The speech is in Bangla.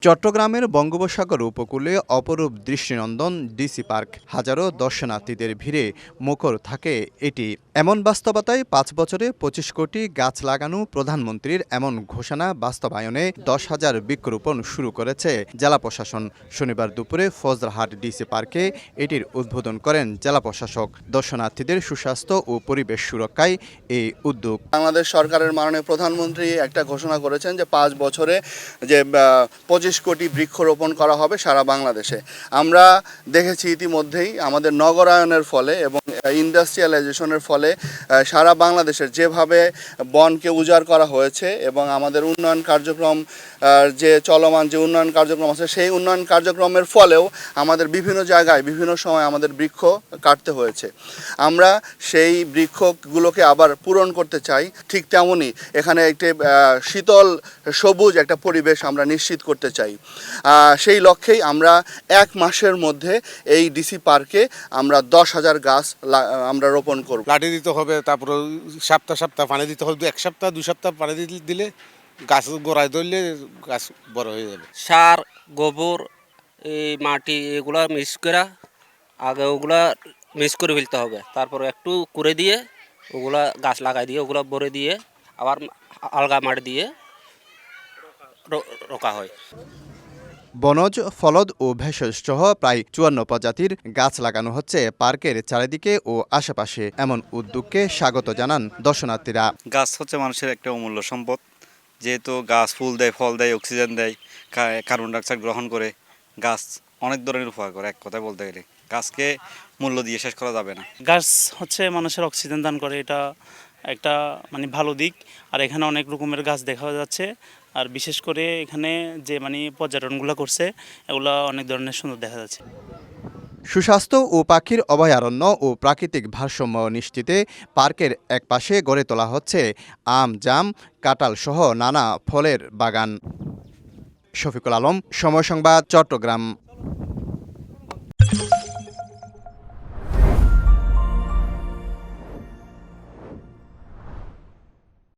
চট্টগ্রামের বঙ্গোপসাগর উপকূলে অপরূপ দৃষ্টিনন্দন ডিসি পার্ক। হাজারো দর্শনার্থীদের ভিড়ে মুখর থাকে এটি। এমন বাস্তবতায় ৫ বছরে ২৫ কোটি গাছ লাগানো প্রধানমন্ত্রীর এমন ঘোষণা বাস্তবায়নে ১০,০০০ বৃক্ষরোপণ শুরু করেছে জেলা প্রশাসন। শনিবার দুপুরে ফজলাহাট ডিসি পার্কে এটির উদ্বোধন করেন জেলা প্রশাসক। দর্শনার্থীদের সুস্বাস্থ্য ও পরিবেশ সুরক্ষায় এই উদ্যোগ। বাংলাদেশ সরকারের মাননীয় প্রধানমন্ত্রী একটা ঘোষণা করেছেন যে ৫ বছরে যে ২৫ কোটি বৃক্ষরোপণ করা হবে সারা বাংলাদেশে। আমরা দেখেছি ইতিমধ্যেই আমাদের নগরায়নের ফলে এবং ইন্ডাস্ট্রিয়ালাইজেশনের ফলে সারা বাংলাদেশের যেভাবে বনকে উজাড় করা হয়েছে এবং আমাদের উন্নয়ন কার্যক্রম যে চলমান যে উন্নয়ন কার্যক্রম আছে সেই উন্নয়ন কার্যক্রমের ফলেও আমাদের বিভিন্ন জায়গায় বিভিন্ন সময় আমাদের বৃক্ষ কাটতে হয়েছে। আমরা সেই বৃক্ষগুলোকে আবার পূরণ করতে চাই। ঠিক তেমনই এখানে একটি শীতল সবুজ একটা পরিবেশ আমরা নিশ্চিত করতে চাই। সেই লক্ষ্যেই আমরা ১ মাসের মধ্যে এই ডিসি পার্কে আমরা ১০,০০০ গাছ আমরা রোপণ করব। লাঠি দিতে হবে, তারপরে সপ্তাহ সপ্তাহ পানি দিতে হবে, ১ সপ্তাহ ২ সপ্তাহ পানি দিলে গাছ গোড়ায় ধরলে গাছ বড় হয়ে যাবে। সার, গোবর, এই মাটি এগুলা মিক্স করে আগে ওগুলা মিক্স করে ফেলতে হবে। তারপর একটু করে দিয়ে ওগুলা গাছ লাগাই দিয়ে ওগুলা ভরে দিয়ে আবার আলগা মাটি দিয়ে রোকা হয়। বনজ, ফলদ ও ভেষজ সহ প্রায় ৫৪ প্রজাতির গাছ লাগানো হচ্ছে পার্কের চারিদিকে ও আশেপাশে। এমন উদ্যোগকে স্বাগত জানান দর্শনার্থীরা। গাছ হচ্ছে মানুষের একটা অমূল্য সম্পদ। যেহেতু গাছ ফুল দেয়, ফল দেয়, অক্সিজেন দেয়, কার্বন ডাইঅক্সাইড গ্রহণ করে, গাছ অনেক ধরনের উপকার করে। এক কথায় বলতে গেলে গাছকে মূল্য দিয়ে শেষ করা যাবে না। গাছ হচ্ছে মানুষের অক্সিজেন দান করে, এটা একটা ভালো দিক। আর এখানে অনেক রকমের গাছ দেখা যাচ্ছে। আর বিশেষ করে এখানে যে পর্যটনগুলো করছে এগুলো অনেক ধরনের সুন্দর দেখা যাচ্ছে। সুস্বাস্থ্য ও পাখির অভয়ারণ্য ও প্রাকৃতিক ভারসাম্য নিশ্চিতে পার্কের একপাশে গড়ে তোলা হচ্ছে আম, জাম, কাঁঠাল সহ নানা ফলের বাগান। শফিকুল আলম, সময় সংবাদ, চট্টগ্রাম।